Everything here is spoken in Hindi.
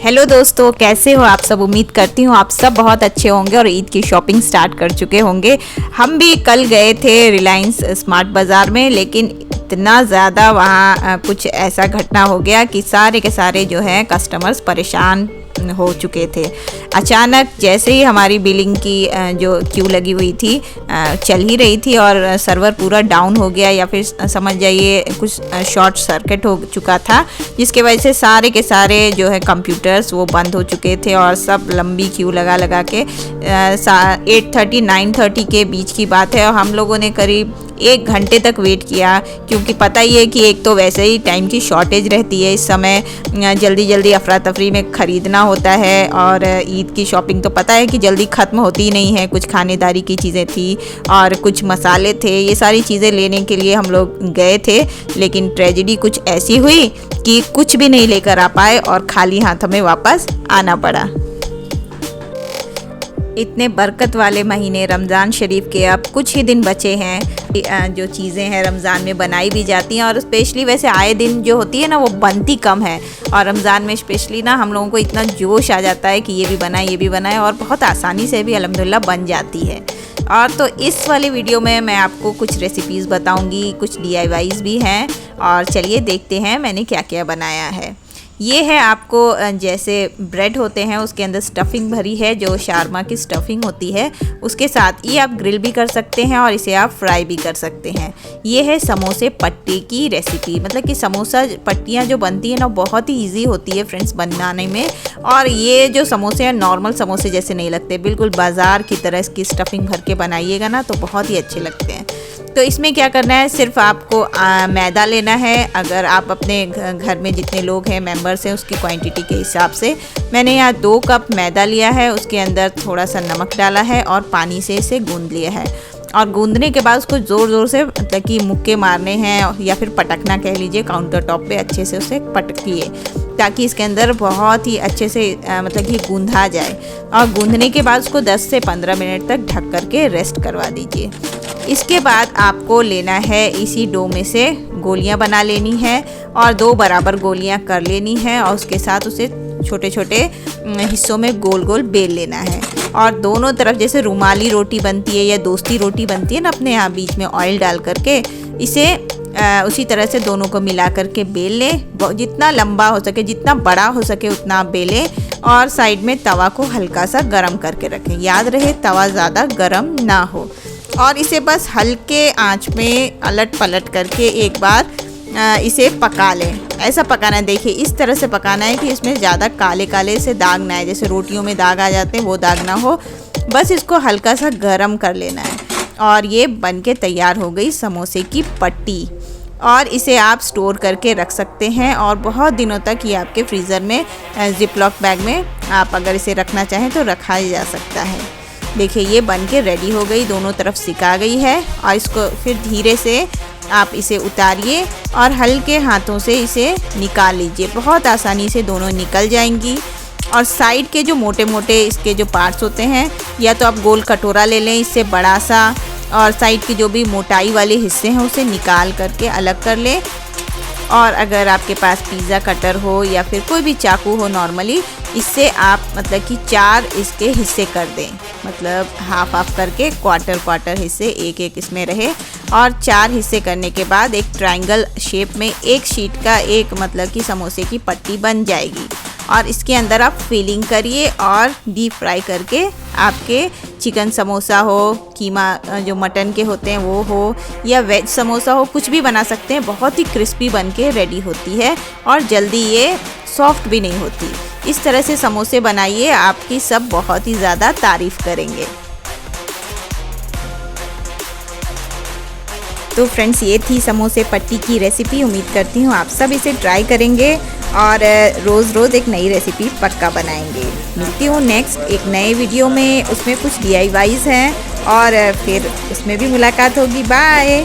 हेलो दोस्तों, कैसे हो आप सब। उम्मीद करती हूँ आप सब बहुत अच्छे होंगे और ईद की शॉपिंग स्टार्ट कर चुके होंगे। हम भी कल गए थे रिलायंस स्मार्ट बाज़ार में, लेकिन इतना ज़्यादा वहाँ कुछ ऐसा घटना हो गया कि सारे के सारे जो है कस्टमर्स परेशान हो चुके थे। अचानक जैसे ही हमारी बिलिंग की जो क्यू लगी हुई थी चल ही रही थी और सर्वर पूरा डाउन हो गया, या फिर समझ जाइए कुछ शॉर्ट सर्किट हो चुका था, जिसके वजह से सारे के सारे जो है कंप्यूटर्स वो बंद हो चुके थे और सब लंबी क्यू लगा के 8:30 9:30 के बीच की बात है और हम लोगों ने करीब 1 घंटे तक वेट किया, क्योंकि पता ही है कि एक तो वैसे ही टाइम की शॉर्टेज रहती है इस समय, जल्दी जल्दी अफरा तफरी में ख़रीदना होता है और ईद की शॉपिंग तो पता है कि जल्दी ख़त्म होती ही नहीं है। कुछ खानेदारी की चीज़ें थी और कुछ मसाले थे, ये सारी चीज़ें लेने के लिए हम लोग गए थे, लेकिन ट्रेजेडी कुछ ऐसी हुई कि कुछ भी नहीं लेकर आ पाए और खाली हाथ हमें वापस आना पड़ा। इतने बरकत वाले महीने रमज़ान शरीफ के अब कुछ ही दिन बचे हैं। जो चीज़ें हैं रमज़ान में बनाई भी जाती हैं और स्पेशली वैसे आए दिन जो होती है ना वो बनती कम है, और रमज़ान में स्पेशली ना हम लोगों को इतना जोश आ जाता है कि ये भी बनाए और बहुत आसानी से भी अल्हम्दुलिल्लाह बन जाती है। और तो इस वाली वीडियो में मैं आपको कुछ रेसिपीज़ बताऊँगी, कुछ DIYs भी हैं, और चलिए देखते हैं मैंने क्या क्या बनाया है। ये है आपको जैसे ब्रेड होते हैं उसके अंदर स्टफिंग भरी है, जो शारमा की स्टफिंग होती है, उसके साथ ये आप ग्रिल भी कर सकते हैं और इसे आप फ्राई भी कर सकते हैं। ये है समोसे पट्टी की रेसिपी, मतलब कि समोसा पट्टियाँ जो बनती हैं ना बहुत ही इजी होती है फ्रेंड्स बनाने में, और ये जो समोसे हैं नॉर्मल समोसे जैसे नहीं लगते, बिल्कुल बाज़ार की तरह इसकी स्टफिंग भर के बनाइएगा ना तो बहुत ही अच्छे लगते हैं। तो इसमें क्या करना है, सिर्फ आपको मैदा लेना है। अगर आप अपने घर में जितने लोग हैं मेंबर्स हैं उसकी क्वांटिटी के हिसाब से, मैंने यहाँ 2 कप मैदा लिया है, उसके अंदर थोड़ा सा नमक डाला है और पानी से इसे गूंद लिया है। और गूंदने के बाद उसको ज़ोर ज़ोर से मतलब कि मुक्के मारने हैं या फिर पटकना कह लीजिए, काउंटर टॉप पे अच्छे से उसे पटकिए ताकि इसके अंदर बहुत ही अच्छे से मतलब कि गूंधा जाए। और गूंदने के बाद उसको 10 से 15 मिनट तक ढक करके रेस्ट करवा दीजिए। इसके बाद आपको लेना है इसी डो में से गोलियां बना लेनी है और 2 बराबर गोलियां कर लेनी है, और उसके साथ उसे छोटे छोटे हिस्सों में गोल गोल बेल लेना है। और दोनों तरफ जैसे रुमाली रोटी बनती है या दोस्ती रोटी बनती है ना, अपने यहाँ बीच में ऑयल डाल करके इसे उसी तरह से दोनों को मिला करके बेल लें। जितना लंबा हो सके, जितना बड़ा हो सके उतना आप बेलें, और साइड में तवा को हल्का सा गर्म करके रखें। याद रहे तवा ज़्यादा गर्म ना हो, और इसे बस हल्के आंच में अलट पलट करके एक बार इसे पका लें। ऐसा पकाना है, देखिए इस तरह से पकाना है कि इसमें ज़्यादा काले काले से दाग ना आए, जैसे रोटियों में दाग आ जाते हैं वो दाग ना हो, बस इसको हल्का सा गर्म कर लेना है। और ये बनके तैयार हो गई समोसे की पट्टी, और इसे आप स्टोर करके रख सकते हैं और बहुत दिनों तक ये आपके फ्रीज़र में जिपलॉक बैग में आप अगर इसे रखना चाहें तो रखा जा सकता है। देखिए ये बन के रेडी हो गई, दोनों तरफ सिका गई है, और इसको फिर धीरे से आप इसे उतारिए और हल्के हाथों से इसे निकाल लीजिए। बहुत आसानी से दोनों निकल जाएंगी। और साइड के जो मोटे मोटे इसके जो पार्ट्स होते हैं, या तो आप गोल कटोरा ले लें इससे बड़ा सा, और साइड की जो भी मोटाई वाले हिस्से हैं उसे निकाल करके अलग कर लें। और अगर आपके पास पिज़्ज़ा कटर हो या फिर कोई भी चाकू हो नॉर्मली, इससे आप मतलब कि 4 इसके हिस्से कर दें, मतलब हाफ करके क्वार्टर हिस्से एक इसमें रहे, और 4 हिस्से करने के बाद एक ट्रायंगल शेप में एक शीट का एक मतलब कि समोसे की पट्टी बन जाएगी। और इसके अंदर आप फिलिंग करिए और डीप फ्राई करके आपके चिकन समोसा हो, कीमा जो मटन के होते हैं वो हो, या वेज समोसा हो, कुछ भी बना सकते हैं। बहुत ही क्रिस्पी बन के रेडी होती है और जल्दी ये सॉफ्ट भी नहीं होती। इस तरह से समोसे बनाइए, आपकी सब बहुत ही ज़्यादा तारीफ़ करेंगे। तो फ्रेंड्स ये थी समोसे पट्टी की रेसिपी। उम्मीद करती हूँ आप सब इसे ट्राई करेंगे और रोज़ एक नई रेसिपी पक्का बनाएंगे। मिलती हूँ नेक्स्ट एक नए वीडियो में, उसमें कुछ DIYs हैं और फिर उसमें भी मुलाकात होगी। बाय।